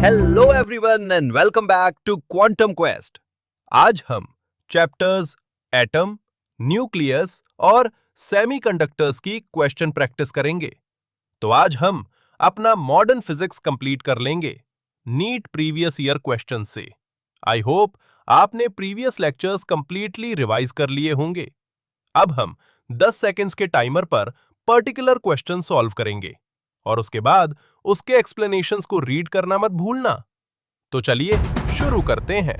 Hello everyone and welcome back to Quantum Quest. आज हम chapters atom, nucleus और semiconductors की क्वेश्चन प्रैक्टिस करेंगे। तो आज हम अपना मॉडर्न फिजिक्स कंप्लीट कर लेंगे नीट प्रीवियस ईयर क्वेश्चन से। आई होप आपने प्रीवियस लेक्चर्स कंप्लीटली रिवाइज कर लिए होंगे। अब हम 10 सेकेंड्स के टाइमर पर पर्टिकुलर क्वेश्चन सॉल्व करेंगे और उसके बाद उसके एक्सप्लेनेशंस को रीड करना मत भूलना। तो चलिए शुरू करते हैं।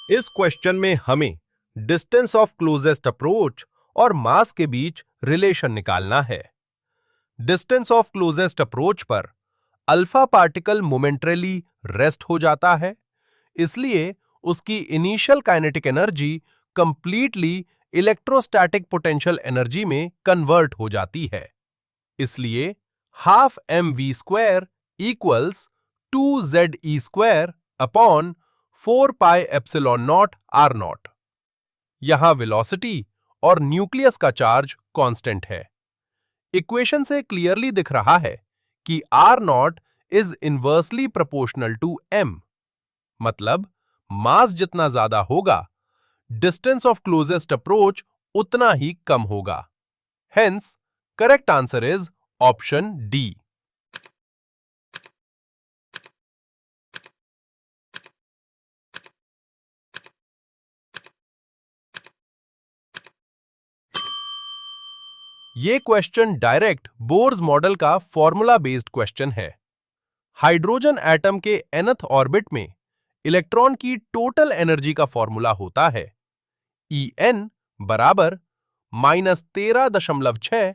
इस क्वेश्चन में हमें डिस्टेंस ऑफ क्लोजेस्ट अप्रोच और मास के बीच रिलेशन निकालना है। डिस्टेंस ऑफ क्लोजेस्ट अप्रोच पर अल्फा पार्टिकल मोमेंटरीली रेस्ट हो जाता है, इसलिए उसकी initial kinetic energy completely electrostatic potential energy में कन्वर्ट हो जाती है। इसलिए half mv² equals 2ze² upon 4πε0 r0। यहां वेलोसिटी और न्यूक्लियस का चार्ज कांस्टेंट है। इक्वेशन से क्लियरली दिख रहा है कि r0 is inversely proportional to m, मतलब मास जितना ज्यादा होगा डिस्टेंस ऑफ क्लोजेस्ट अप्रोच उतना ही कम होगा। Hence correct answer is option D. ये क्वेश्चन डायरेक्ट बोर्स मॉडल का फॉर्मूला बेस्ड क्वेश्चन है। हाइड्रोजन एटम के nth ऑर्बिट में इलेक्ट्रॉन की टोटल एनर्जी का फॉर्मूला होता है En बराबर -13.6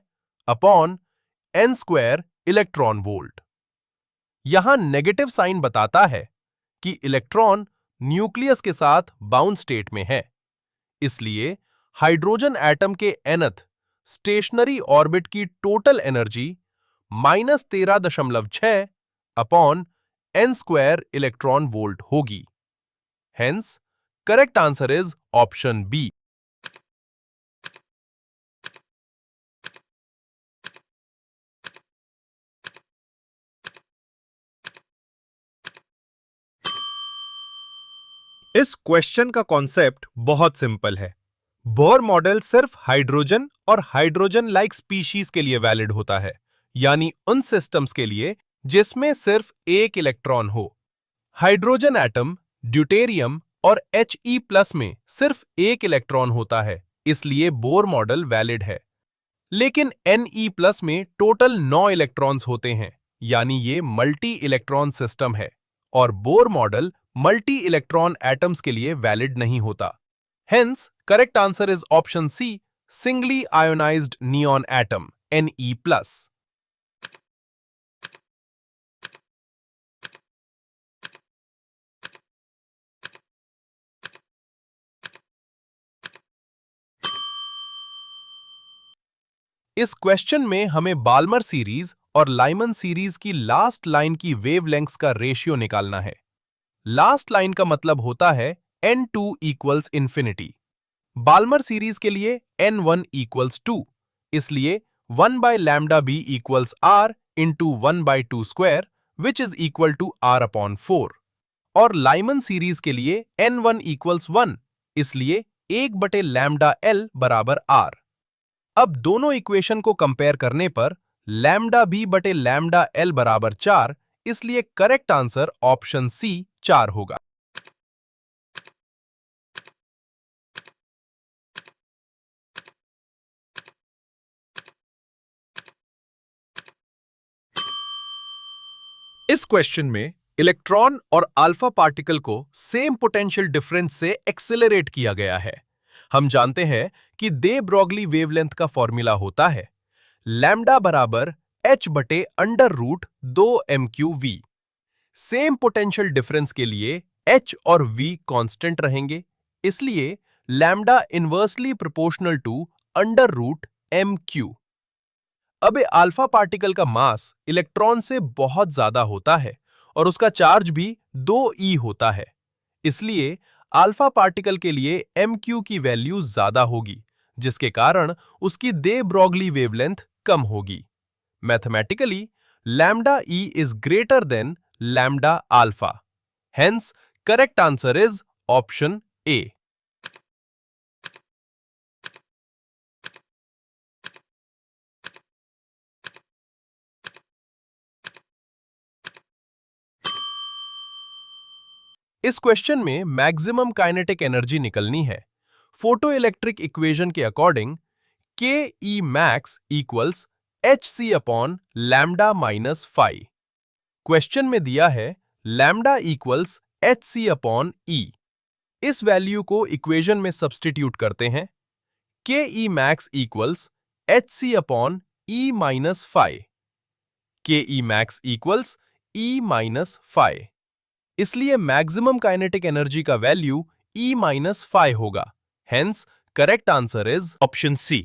अपॉन n² इलेक्ट्रॉन वोल्ट। यहां नेगेटिव साइन बताता है कि इलेक्ट्रॉन न्यूक्लियस के साथ बाउंड स्टेट में है, इसलिए हाइड्रोजन एटम के nth स्टेशनरी ऑर्बिट की total energy -13.6 upon n² electron volt होगी। Hence correct answer is option B. इस क्वेश्चन का कॉन्सेप्ट बहुत सिंपल है। बोर मॉडल सिर्फ हाइड्रोजन और हाइड्रोजन लाइक स्पीशीज के लिए वैलिड होता है, यानी उन सिस्टम्स के लिए जिसमें सिर्फ एक इलेक्ट्रॉन हो। हाइड्रोजन एटम, ड्यूटेरियम और He+ में सिर्फ एक इलेक्ट्रॉन होता है, इसलिए बोर मॉडल वैलिड है। लेकिन Ne+ में टोटल 9 इलेक्ट्रॉन्स होते हैं, यानी ये मल्टी इलेक्ट्रॉन सिस्टम है और Bohr model multi electron atoms के लिए वैलिड नहीं होता। Hence correct answer is option C, singly ionised neon atom Ne+। इस क्वेश्चन में हमें बाल्मर सीरीज और लाइमन सीरीज की लास्ट लाइन की वेवलेंथ्स का रेशियो निकालना है। लास्ट लाइन का मतलब होता है n2 equals infinity. Balmer series के लिए n1 इक्वल्स 2, इसलिए 1/λb equals r into 1/2² which is equal to r/4। और लाइमन सीरीज के लिए n1 इक्वल्स 1, इसलिए 1/λL बराबर r। अब दोनों इक्वेशन को कंपेयर करने पर λb/λL बराबर 4, इसलिए करेक्ट आंसर ऑप्शन सी 4 होगा। इस क्वेश्चन में इलेक्ट्रॉन और अल्फा पार्टिकल को सेम पोटेंशियल डिफरेंस से एक्सेलरेट किया गया है। हम जानते हैं कि दे ब्रॉगली वेवलेंथ का फॉर्मूला होता है लैम्डा बराबर h/√2mqv। सेम पोटेंशियल डिफरेंस के लिए h और v कांस्टेंट रहेंगे, इसलिए lambda inversely proportional to √mq। अब अल्फा पार्टिकल का मास इलेक्ट्रॉन से बहुत ज्यादा होता है और उसका चार्ज भी 2e होता है, इसलिए अल्फा पार्टिकल के लिए MQ की वैल्यू ज्यादा होगी, जिसके कारण उसकी दे ब्रॉगली वेवलेंथ कम होगी। Mathematically lambda E is greater than lambda alpha. Hence correct answer is option A. इस क्वेश्चन में मैक्सिमम काइनेटिक एनर्जी निकलनी है। फोटो इलेक्ट्रिक इक्वेशन के अकॉर्डिंग के E max equals H C upon lambda minus five. Question में दिया है lambda equals H C upon E. इस वैल्यू को इक्वेशन में सब्स्टिट्यूट करते हैं। K E max equals H C upon E minus five. के E max equals E minus five. इसलिए मैक्सिमम काइनेटिक एनर्जी का वैल्यू E माइनस फाइव होगा। Hence correct answer is option C.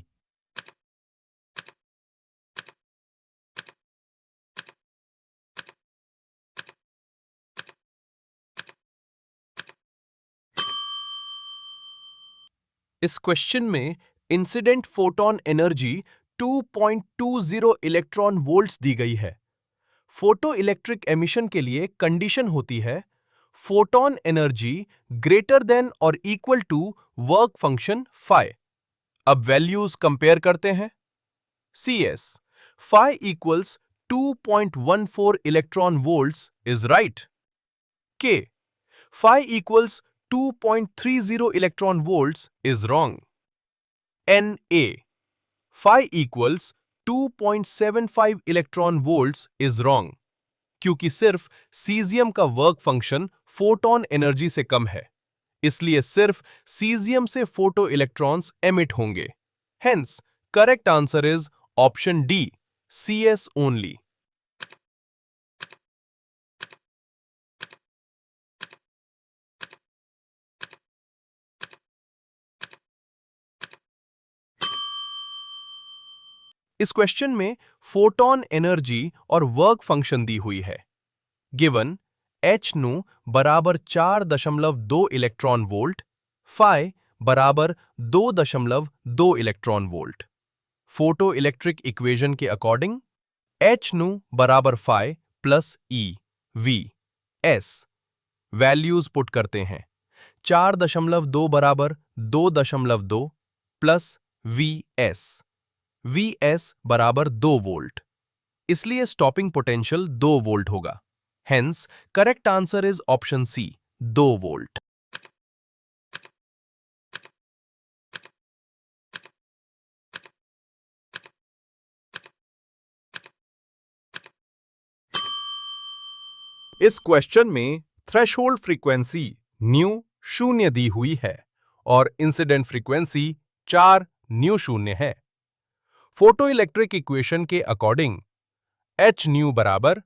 इस question में incident photon energy 2.20 electron volts दी गई है। Photo electric emission के लिए कंडीशन होती है फोटोन एनर्जी ग्रेटर देन और equal to work function phi. अब वैल्यूज कंपेयर करते हैं। CS phi equals 2.14 electron volts is right. K phi equals 2.30 electron volts is wrong. Na phi equals 2.75 electron volts is wrong, क्योंकि सिर्फ caesium का work function photon energy से कम है, इसलिए सिर्फ सीजियम से फोटो इलेक्ट्रॉन्स एमिट होंगे। Hence correct answer is option D, CS only. इस क्वेश्चन में फोटोन एनर्जी और वर्क फंक्शन दी हुई है। गिवन H नु बराबर 4.2 इलेक्ट्रॉन वोल्ट, फाइ बराबर 2.2 electron volt. Photo electric equation के अकॉर्डिंग H नु बराबर phi plus E V S। Values put करते हैं। 4.2 बराबर 2.2 प्लस VS। VS बराबर 2 वोल्ट, इसलिए स्टॉपिंग पोटेंशियल 2 वोल्ट होगा। Hence correct answer is option C, 2 volt. इस क्वेश्चन में थ्रेशोल्ड फ्रीक्वेंसी न्यू शून्य दी हुई है और इंसिडेंट फ्रीक्वेंसी 4 न्यू शून्य है। फोटो इलेक्ट्रिक इक्वेशन के अकॉर्डिंग H न्यू बराबर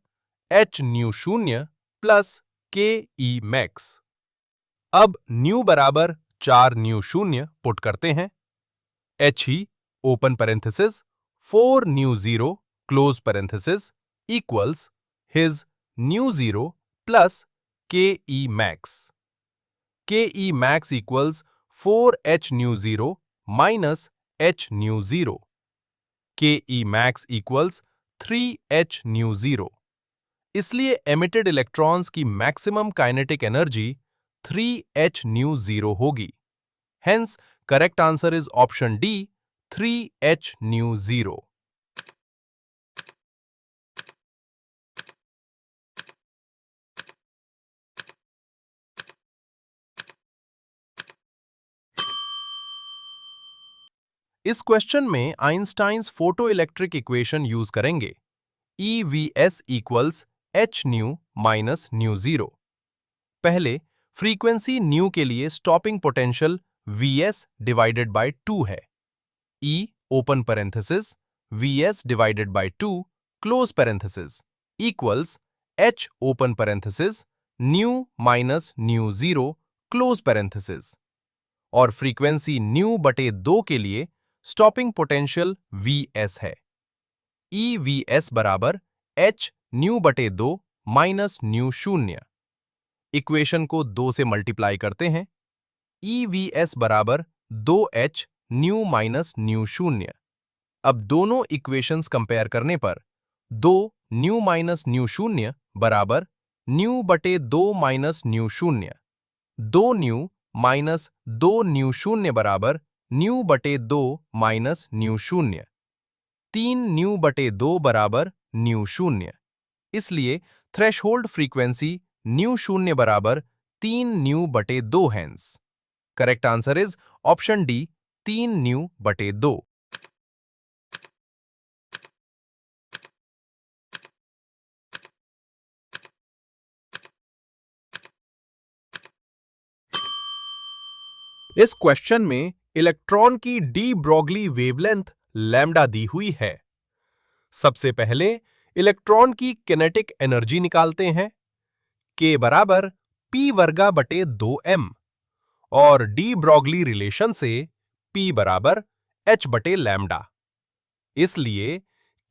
H न्यू शून्य प्लस के ई मैक्स। अब न्यू बराबर 4 न्यू शून्य पुट करते हैं। H ही open parenthesis 4 nu 0 close parenthesis equals his nu 0 plus K E max. K E max equals 4H nu 0 minus H nu 0। K E max equals 3H nu 0। इसलिए emitted electrons की maximum kinetic energy 3H nu 0 होगी। Hence correct answer is option D, 3H nu 0। इस question में Einstein's photo electric equation use करेंगे। EVS equals H new minus new 0। पहले frequency new के लिए stopping potential Vs divided by 2 है। E open parenthesis Vs divided by 2 close parenthesis equals H open parenthesis new minus new 0 close parenthesis. और frequency new बटे 2 के लिए stopping potential Vs है। EVS बराबर H न्यू बटे 2 माइनस न्यू शून्य। Equation को 2 से मल्टीप्लाई करते हैं। EVS बराबर 2h न्यू माइनस न्यू शून्य। अब दोनों इक्वेशंस कंपेयर करने पर 2 न्यू माइनस न्यू शून्य बराबर न्यू बटे 2 माइनस न्यू शून्य। 2 न्यू माइनस 2 न्यू शून्य बराबर न्यू बटे 2 माइनस न्यू शून्य। 3 न्यू बटे 2 बराबर न्यू शून्य। इसलिए थ्रेशहोल्ड फ्रीक्वेंसी न्यू शून्य बराबर 3 न्यू बटे 2 hence. Correct answer is option D 3 new बटे 2। इस क्वेश्चन में इलेक्ट्रॉन की डी ब्रोगली वेवलेंथ लैम्डा दी हुई है। सबसे पहले इलेक्ट्रॉन की किनेटिक एनर्जी निकालते हैं। के बराबर पी वर्गा बटे 2m और डी ब्रोगली रिलेशन से p बराबर h बटे लैम्डा। इसलिए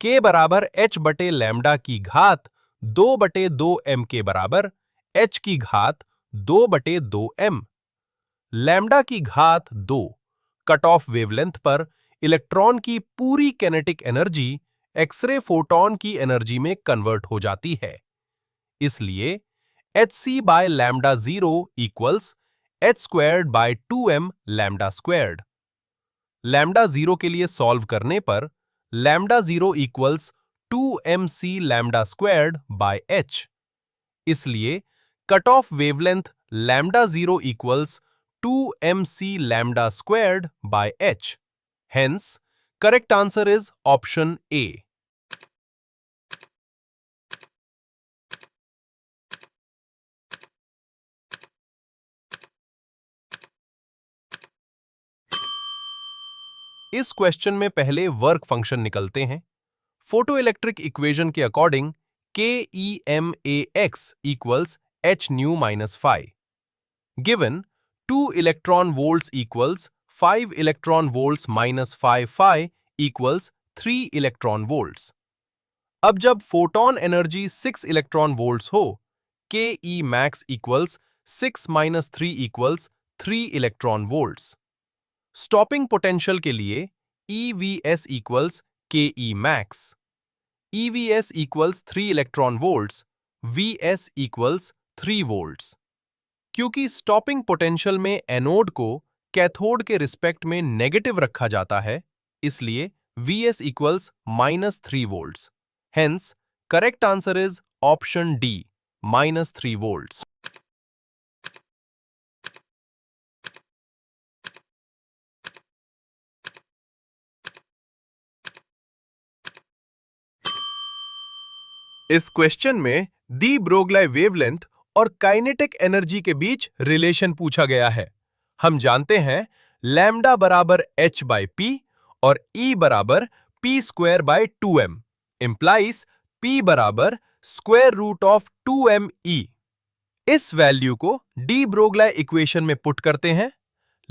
k बराबर h बटे लैम्डा की घात 2 बटे 2m के बराबर h की घात 2 बटे 2m। लैम्डा की घात 2 कट ऑफ वेवलेंथ पर इलेक्ट्रॉन की पूरी कैनेटिक एनर्जी एक्सरे फोटॉन की एनर्जी में कन्वर्ट हो जाती है। इसलिए hc by lambda 0 equals h squared by 2m lambda squared. Lambda 0 के लिए सॉल्व करने पर lambda 0 equals 2mc lambda squared by h। इसलिए cut off wavelength lambda 0 equals 2mc lambda squared by h. Hence, correct answer is option A. इस question में पहले work function निकलते हैं। फोटोइलेक्ट्रिक इक्वेशन के according KEMAX equals h nu minus phi. Given 2 electron volts equals 5 electron volts minus 5 phi equals 3 electron volts. अब जब photon energy 6 electron volts हो, के max equals 6 minus 3 equals 3 electron volts. Stopping potential के लिए EVS equals के max. EVS equals 3 electron volts, VS equals 3 volts. क्योंकि stopping potential में anode को कैथोड के रिस्पेक्ट में नेगेटिव रखा जाता है, इसलिए VS equals -3 volts. Hence correct answer is option D -3 volts. इस क्वेश्चन में दी ब्रोगली वेवलेंथ और काइनेटिक एनर्जी के बीच रिलेशन पूछा गया है। हम जानते हैं लैम्डा बराबर h बाई पी और E बराबर p square by 2m implies p बराबर square root of 2m e। इस वैल्यू को डी ब्रोगली इक्वेशन में पुट करते हैं।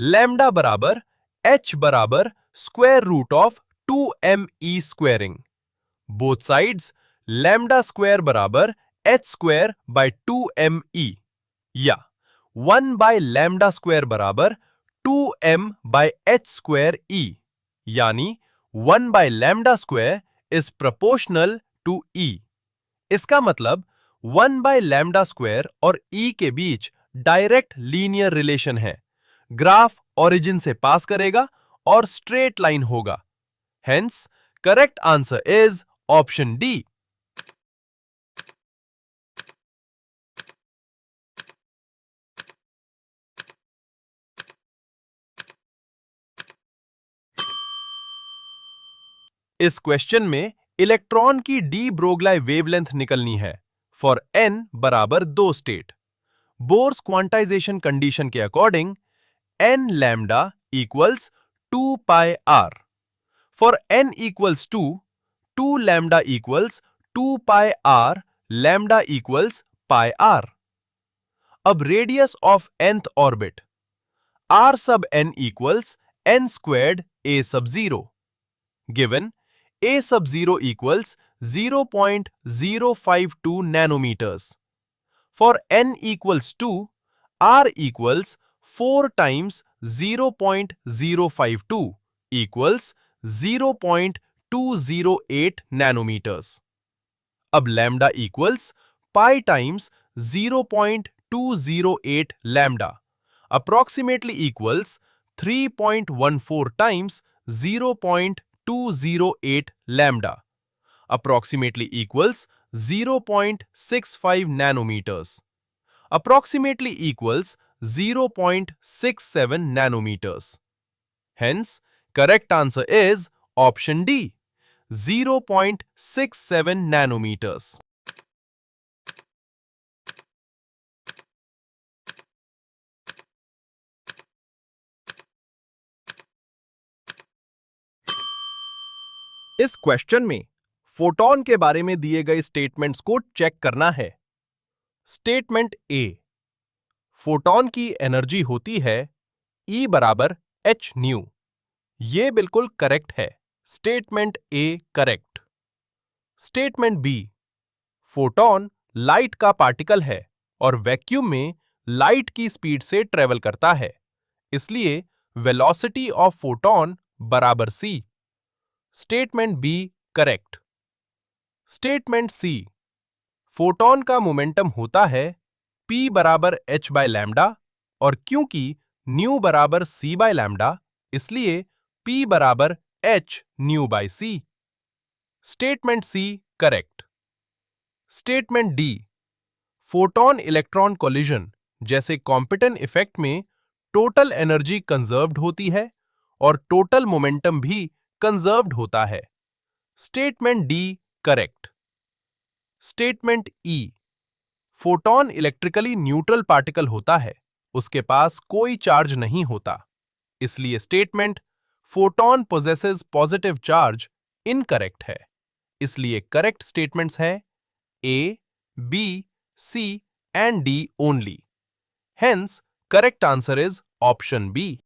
लैम्डा बराबर h बराबर square root of 2m e squaring. Both sides lambda square बराबर h square by 2m e या 1 बाय लैम्डा स्क्वायर बराबर 2m bye h square e, यानी 1 by lambda square is proportional to e। इसका मतलब 1 by lambda square और e के बीच direct linear relation है। ग्राफ ओरिजिन से पास करेगा और स्ट्रेट लाइन होगा। Hence correct answer is option D. इस क्वेश्चन में इलेक्ट्रॉन की डी ब्रोगली वेवलेंथ निकलनी है फॉर n बराबर 2 स्टेट। बोर्स क्वांटाइजेशन कंडीशन के according n lambda equals 2 pi r। For n equals 2 lambda equals 2 pi r lambda equals pi r। अब radius of nth orbit r सब n equals n squared a सब 0। Given a sub 0 equals 0.052 nanometers. For n equals 2, r equals 4 times 0.052 equals 0.208 nanometers. अब lambda equals pi times 0.208 lambda, approximately equals 3.14 times 0.208 lambda, approximately equals 0.65 nanometers, approximately equals 0.67 nanometers. Hence, correct answer is option D, 0.67 nanometers. इस question में photon के बारे में दिए गए statements को check करना है। स्टेटमेंट ए, फोटॉन की एनर्जी होती है E बराबर h न्यू। ये बिल्कुल करेक्ट है। Statement A correct. Statement B, photon light का पार्टिकल है और वैक्यूम में लाइट की स्पीड से ट्रेवल करता है, इसलिए वेलोसिटी ऑफ फोटॉन बराबर c। Statement B correct. Statement C, photon का मोमेंटम होता है p बराबर h बाय लैम्डा और क्योंकि न्यू बराबर c बाय लैम्डा, इसलिए p बराबर h nu by c। Statement C correct. Statement D, photon electron collision जैसे कॉम्पिटन इफेक्ट में टोटल एनर्जी कंजर्व्ड होती है और टोटल मोमेंटम भी कंजर्व्ड होता है। Statement D correct. Statement E, photon electrically neutral particle होता है, उसके पास कोई चार्ज नहीं होता, इसलिए statement photon possesses positive charge incorrect है। इसलिए करेक्ट स्टेटमेंट्स हैं A, B, C and D only. Hence correct answer is option B.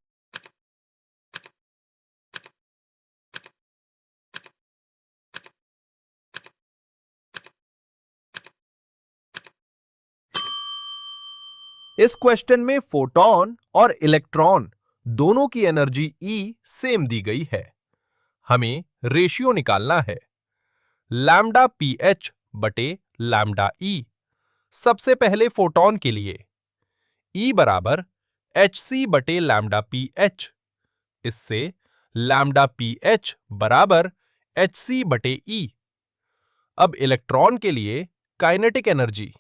इस क्वेश्चन में फोटॉन और इलेक्ट्रॉन दोनों की एनर्जी E सेम दी गई है। हमें रेशियो निकालना है लैम्डा PH बटे लैम्डा E। सबसे पहले फोटॉन के लिए E बराबर HC बटे लैम्डा PH। इससे लैम्डा PH बराबर HC बटे E। अब इलेक्ट्रॉन के लिए काइनेटिक एनर्जी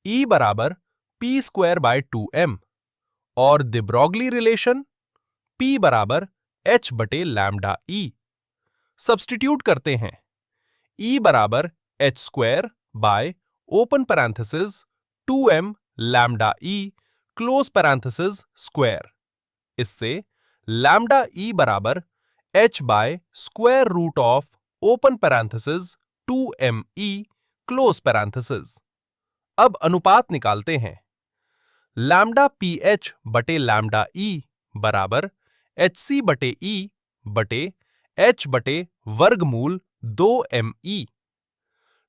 E बराबर p स्क्वायर बाय 2m और द ब्रोगली रिलेशन p बराबर h बटे लैम्डा E। सब्स्टिट्यूट करते हैं E बराबर h square by open parenthesis 2m लैम्डा E क्लोज पैरेंथेसिस स्क्वायर। इससे लैम्डा E बराबर h by square root of open parenthesis 2me close parenthesis. अब अनुपात निकालते हैं लैम्डा PH बटे लैम्डा E बराबर HC बटे E बटे H बटे वर्गमूल 2me।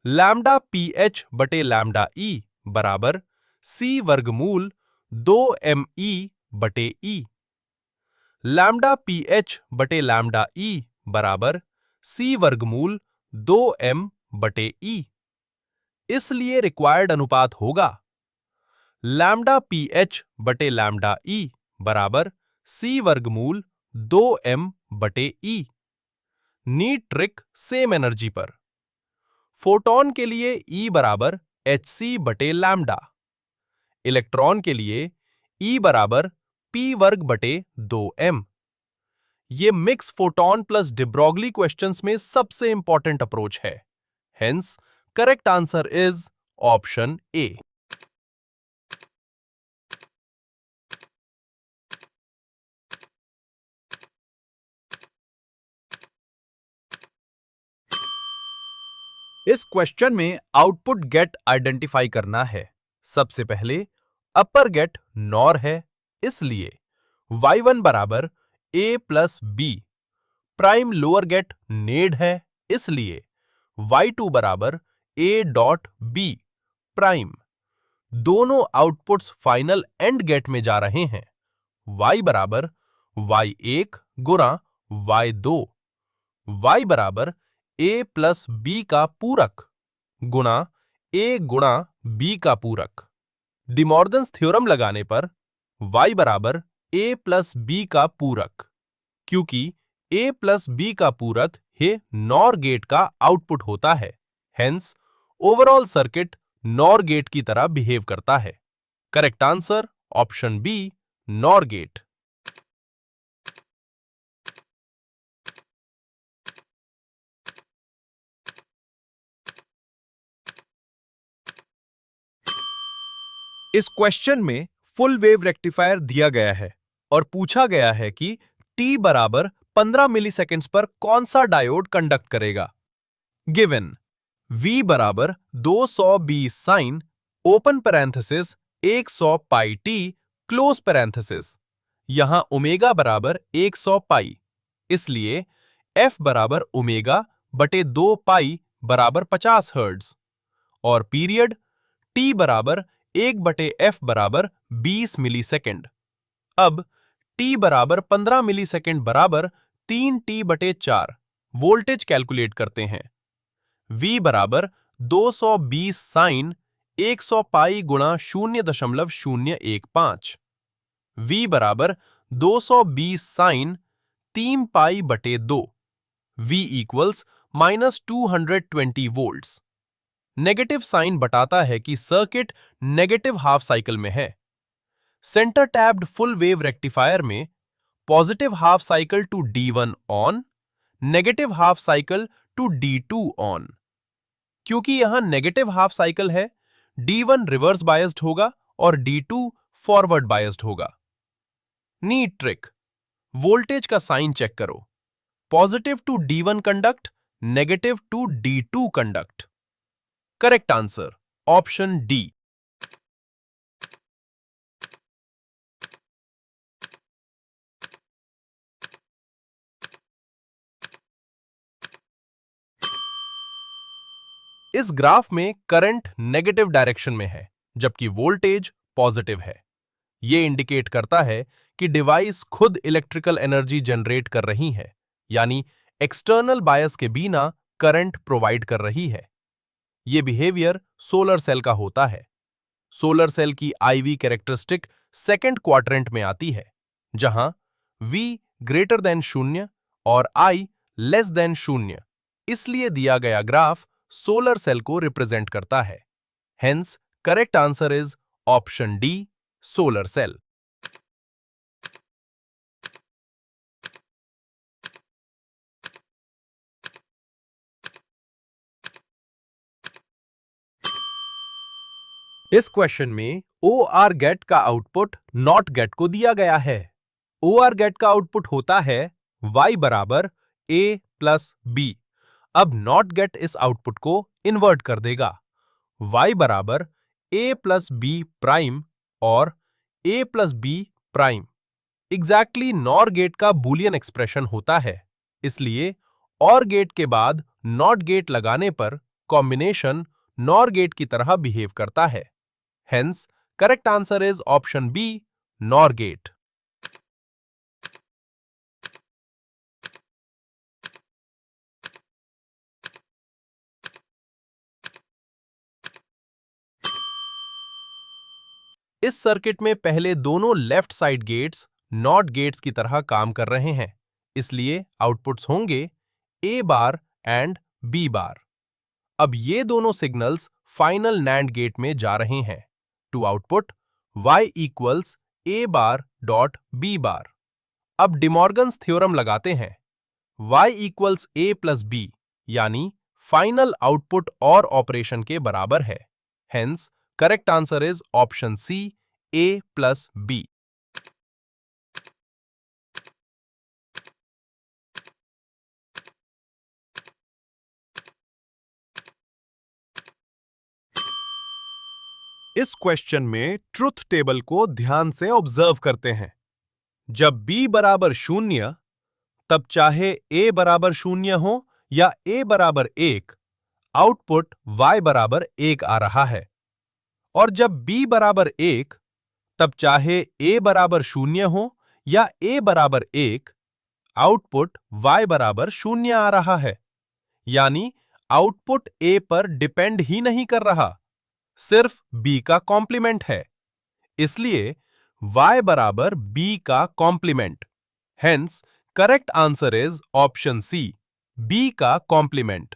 लैम्डा PH बटे लैम्डा E बराबर C वर्गमूल 2me बटे E। लैम्डा PH बटे लैम्डा E बराबर C वर्गमूल 2m बटे E। इसलिए रिक्वायर्ड अनुपात होगा लैम्डा PH बटे लैम्डा E बराबर C वर्गमूल 2m बटे E। Neat trick same energy पर। फोटॉन के लिए E बराबर HC बटे लैम्डा, इलेक्ट्रॉन के लिए E बराबर P वर्ग बटे 2m। ये mix photon plus de Broglie questions में सबसे इंपॉर्टेंट अप्रोच है। Hence correct answer is option A. इस क्वेश्चन में आउटपुट गेट आइडेंटिफाई करना है। सबसे पहले अपर गेट नॉर है, इसलिए y1 बराबर a plus B. Prime lower gate NAND है, इसलिए y2 बराबर a डॉट बी प्राइम। दोनों आउटपुट्स फाइनल एंड गेट में जा रहे हैं, y बराबर y1 गुणा y2, y बराबर a प्लस b का पूरक गुणा a गुणा b का पूरक। डिमॉर्गन्स थ्योरम लगाने पर y बराबर a प्लस b का पूरक, क्योंकि a प्लस b का पूरक ही नॉर गेट का आउटपुट होता है। Hence overall circuit NOR gate की तरह बिहेव करता है। Correct answer option B, NOR gate. इस क्वेश्चन में फुल वेव रेक्टिफायर दिया गया है और पूछा गया है कि t बराबर 15 मिलीसेकंड्स पर कौन सा डायोड कंडक्ट करेगा। गिवन v बराबर 220 साइन ओपन पैरेंथेसिस 100 पाई t क्लोज पैरेंथेसिस। यहां ओमेगा बराबर 100 पाई, इसलिए f बराबर ओमेगा बटे 2 पाई बराबर 50 हर्ट्ज और पीरियड t बराबर 1/f बराबर 20 मिलीसेकंड। अब t बराबर 15 मिलीसेकंड बराबर 3t/4 वोल्टेज कैलकुलेट करते हैं। v बराबर 220 साइन 100 पाई गुणा 0.015। v बराबर 220 साइन 3 पाई बटे 2। v equals -220 volts. Negative sign बताता है कि सर्किट नेगेटिव हाफ साइकिल में है। Centre tapped full wave rectifier में positive half cycle to D1 on, negative half cycle to D2 on. क्योंकि यहां नेगेटिव हाफ साइकिल है, D1 रिवर्स बायस्ड होगा और D2 फॉरवर्ड बायस्ड होगा। नीट ट्रिक, वोल्टेज का साइन चेक करो। Positive to D1 conduct, negative to D2 conduct. Correct answer option D. इस graph में करंट नेगेटिव डायरेक्शन में है, जबकि वोल्टेज पॉजिटिव है। यह इंडिकेट करता है कि डिवाइस खुद इलेक्ट्रिकल एनर्जी जनरेट कर रही है, यानी एक्सटर्नल बायस के बिना करंट प्रोवाइड कर रही है। यह बिहेवियर सोलर सेल का होता है। सोलर सेल की IV कैरेक्टरिस्टिक सेकंड क्वाड्रेंट में आती है, जहां V ग्रेटर देन 0 और I लेस देन 0, इसलिए दिया गया ग्राफ सोलर सेल को रिप्रेजेंट करता है। Hence correct answer is option D, solar cell. इस क्वेश्चन में OR गेट का आउटपुट नॉट गेट को दिया गया है। OR गेट का आउटपुट होता है y बराबर a प्लस b। अब नॉट गेट इस आउटपुट को इन्वर्ट कर देगा। y बराबर a प्लस b प्राइम और a plus b prime exactly NOR gate का बूलियन एक्सप्रेशन होता है, इसलिए OR गेट के बाद नॉट गेट लगाने पर कॉम्बिनेशन नॉर गेट की तरह बिहेव करता है। Hence correct answer is option B, NOR gate. इस सर्किट में पहले दोनों left side gates NOT gates की तरह काम कर रहे हैं, इसलिए आउटपुट्स होंगे A bar and B bar. अब ये दोनों सिग्नल्स फाइनल NAND गेट में जा रहे हैं to output y equals A bar dot B bar. अब डिमॉर्गन्स थ्योरम लगाते हैं। y equals A plus B, यानी फाइनल आउटपुट और ऑपरेशन के बराबर है। Hence correct answer is option C, A plus B। इस क्वेश्चन में ट्रुथ टेबल को ध्यान से ऑब्जर्व करते हैं। जब b बराबर 0, तब चाहे a बराबर 0 हो या a बराबर 1, आउटपुट y बराबर 1 आ रहा है। और जब b बराबर 1, तब चाहे a बराबर 0 हो या a बराबर 1, आउटपुट y बराबर 0 आ रहा है। यानी आउटपुट a पर डिपेंड ही नहीं कर रहा, सिर्फ b का कॉम्प्लीमेंट है। इसलिए y बराबर b का complement. Hence correct answer is option C, b का कॉम्प्लीमेंट।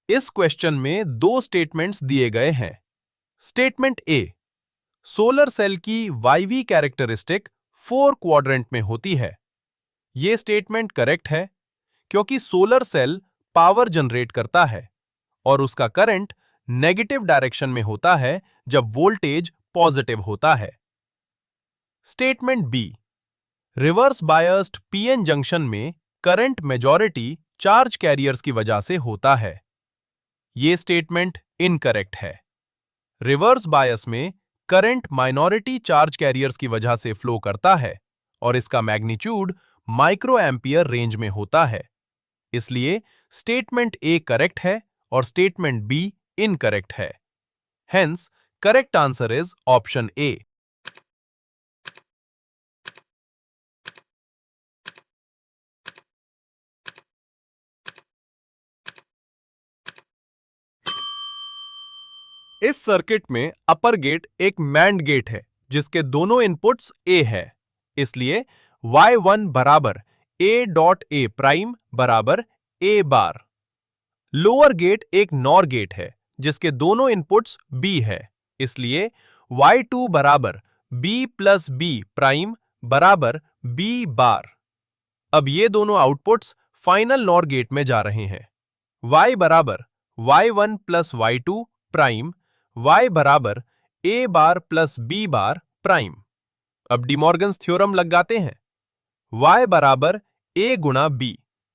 इस क्वेश्चन में दो स्टेटमेंट्स दिए गए हैं। स्टेटमेंट ए, सोलर सेल की वाईवी कैरेक्टरिस्टिक 4 क्वाड्रेंट में होती है। यह स्टेटमेंट करेक्ट है क्योंकि सोलर सेल पावर जनरेट करता है और उसका करंट नेगेटिव डायरेक्शन में होता है जब वोल्टेज पॉजिटिव होता है। Statement B, reverse biased PN junction में करंट मेजॉरिटी चार्ज कैरियर्स की वजह से होता है। यह स्टेटमेंट इनकरेक्ट है। रिवर्स बायस में करंट माइनॉरिटी चार्ज कैरियर्स की वजह से फ्लो करता है और इसका मैग्नीट्यूड माइक्रो एम्पियर रेंज में होता है। इसलिए स्टेटमेंट ए करेक्ट है और स्टेटमेंट बी इनकरेक्ट है। Hence correct answer is option A. इस सर्किट में अपर गेट एक मैंड गेट है जिसके दोनों इनपुट्स ए है। इसलिए y1 बराबर a डॉट ए प्राइम बराबर a बार। लोअर गेट एक नॉर गेट है जिसके दोनों इनपुट्स b है। इसलिए y2 बराबर b प्लस b प्राइम बराबर b बार। अब ये दोनों आउटपुट्स फाइनल नॉर गेट में जा रहे हैं। y बराबर y1 plus y2 prime, y बराबर a bar plus b bar prime. अब डिमॉर्गन्स थ्योरम लगाते हैं। y बराबर a गुणा b,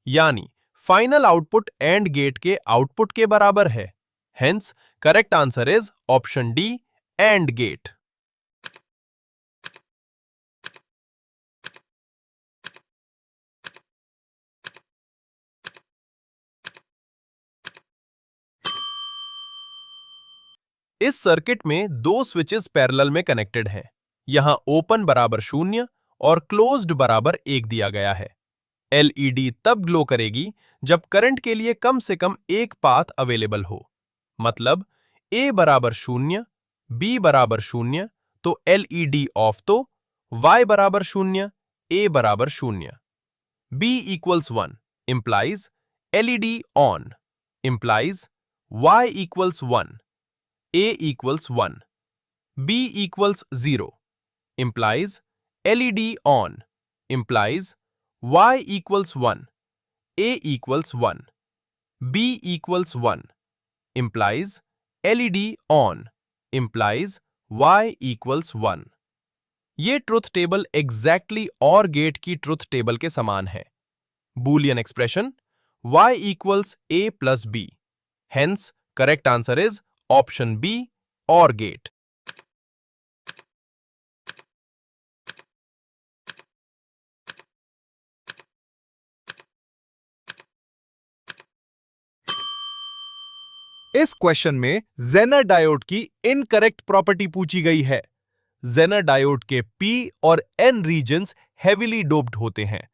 यानी फाइनल आउटपुट एंड गेट के आउटपुट के बराबर है। Hence correct answer is option D, AND gate. इस सर्किट में दो स्विचेस पैरेलल में कनेक्टेड हैं। यहां ओपन बराबर 0 और क्लोज्ड बराबर 1 दिया गया है। एलईडी तब ग्लो करेगी जब करंट के लिए कम से कम एक पाथ अवेलेबल हो। मतलब A बराबर 0, B बराबर 0 तो एलईडी ऑफ तो, Y बराबर 0, A बराबर 0। B equals 1 implies LED on, implies Y equals 1, A equals 1, B equals 0, implies LED on, implies Y equals 1, A equals 1, B equals 1, implies LED on, implies Y equals 1। ये truth table exactly OR gate की truth table के समान है। Boolean expression Y equals A plus B। Hence, correct answer is option B, OR gate. इस question में Zener diode की incorrect property पूछी गई है। जेनर डायोड के P और N रीजन्स हेवीली डोप्ड होते हैं,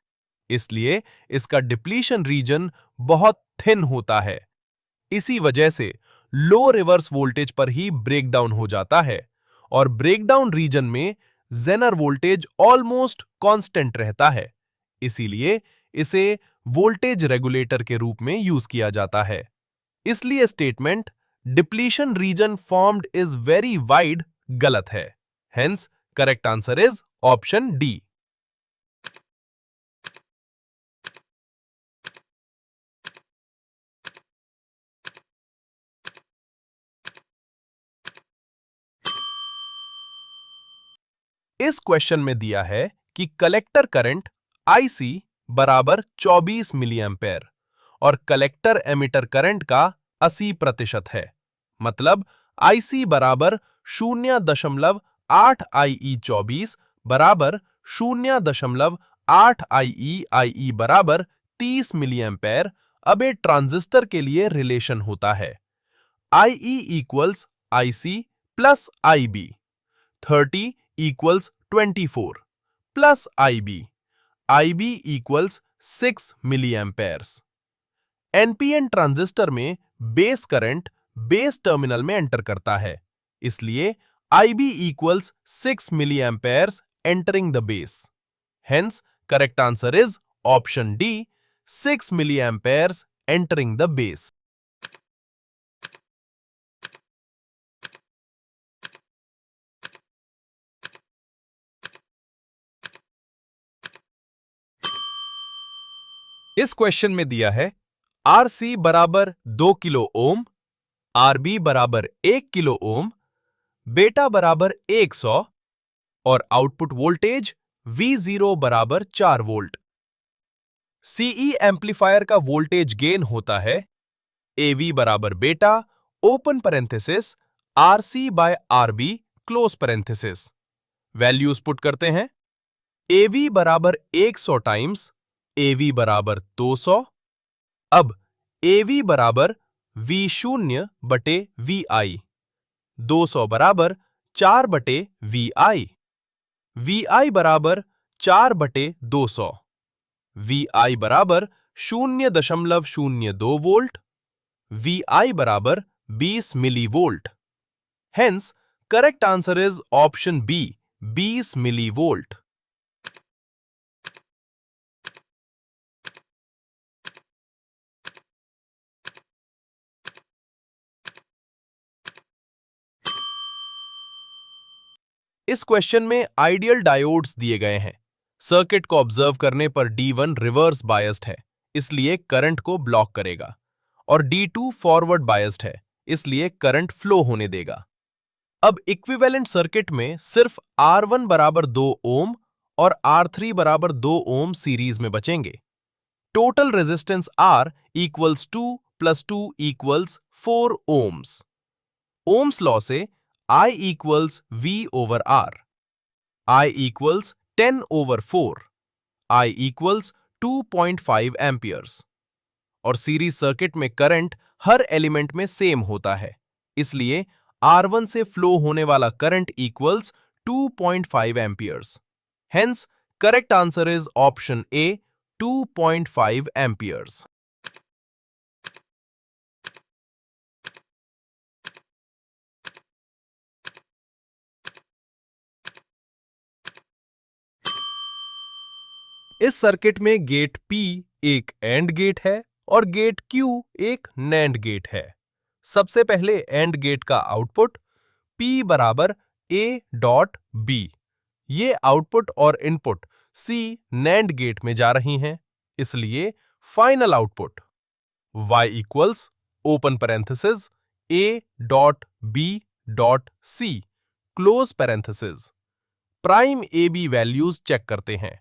इसलिए इसका डिप्लीशन रीजन बहुत थिन होता है। इसी वजह से लो रिवर्स वोल्टेज पर ही ब्रेकडाउन हो जाता है और ब्रेकडाउन रीजन में जेनर वोल्टेज ऑलमोस्ट कांस्टेंट रहता है। इसीलिए इसे वोल्टेज रेगुलेटर के रूप में यूज किया जाता है। इसलिए statement depletion region formed is very wide गलत है। Hence correct answer is option D. इस क्वेश्चन में दिया है कि कलेक्टर करंट IC बराबर 24 मिली एम्पेयर और कलेक्टर एमिटर करंट का 80% है। मतलब IC बराबर 0.8 IE24 बराबर 0.8 8 IE बराबर 30 मिली एम्पेयर अब एक ट्रांजिस्टर के लिए रिलेशन होता है। IE equals IC plus IB, 30 equals 24 plus IB equals 6 milliamperes. NPN transistor में बेस करंट बेस टर्मिनल में एंटर करता है, इसलिए IB equals 6 milliamperes entering the base. Hence, correct answer is option D, 6 milliamperes entering the base. इस question में दिया है RC बराबर 2 किलो ओम, RB बराबर 1 किलो ओम, बेटा बराबर 100 और आउटपुट वोल्टेज V0 बराबर 4 वोल्ट। CE एम्पलीफायर का वोल्टेज गेन होता है AV बराबर beta open parenthesis RC by RB close parenthesis. Values put करते हैं। AV बराबर 100 टाइम्स AV बराबर 200। अब AV बराबर V0 बटे VI, 200 बराबर 4 बटे VI, VI बराबर 4 बटे 200, VI बराबर 0.02 वोल्ट, VI बराबर 20 millivolt. Hence, correct answer is option B, 20 millivolt. इस क्वेश्चन में आइडियल डायोड्स दिए गए हैं। सर्किट को ऑब्जर्व करने पर D1 रिवर्स बायस्ड है, इसलिए करंट को ब्लॉक करेगा, और D2 फॉरवर्ड बायस्ड है, इसलिए करंट फ्लो होने देगा। अब इक्विवेलेंट सर्किट में सिर्फ R1 बराबर 2 ओम और R3 बराबर 2 ओम सीरीज में बचेंगे। Total resistance R equals 2 plus 2 equals 4 ohms. Ohms law से I equals V over R, I equals 10 over 4, I equals 2.5 amperes. और सीरीज सर्किट में करंट हर एलिमेंट में सेम होता है, इसलिए R1 से फ्लो होने वाला current equals 2.5 amperes. Hence, correct answer is option A, 2.5 amperes. इस सर्किट में गेट P एक एंड गेट है और गेट Q एक नैंड गेट है। सबसे पहले एंड गेट का आउटपुट P बराबर A डॉट B। ये आउटपुट और इनपुट C नैंड गेट में जा रही हैं, इसलिए final output Y equals open parenthesis A dot B dot C close parenthesis. Prime AB values check करते हैं।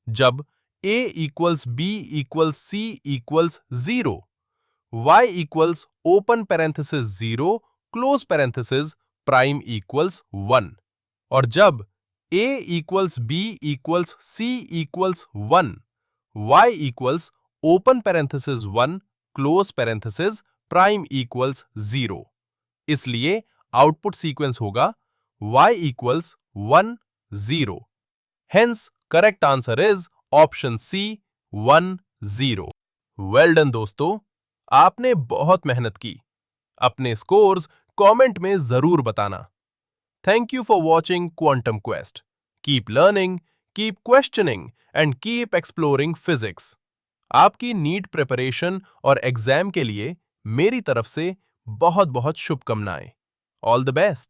जब A equals B equals C equals 0, Y equals open parenthesis 0 close parenthesis prime equals 1, और जब A equals B equals C equals 1, Y equals open parenthesis 1 close parenthesis prime equals 0। इसलिए output sequence होगा Y equals 1 0। Hence, correct answer is option C, 1 0। Well done दोस्तों, आपने बहुत मेहनत की। अपने स्कोर्स कमेंट में जरूर बताना। Thank you for watching Quantum Quest. Keep learning, keep questioning and keep exploring physics. आपकी नीट प्रिपरेशन और एग्जाम के लिए मेरी तरफ से बहुत बहुत शुभकामनाएं। All the best.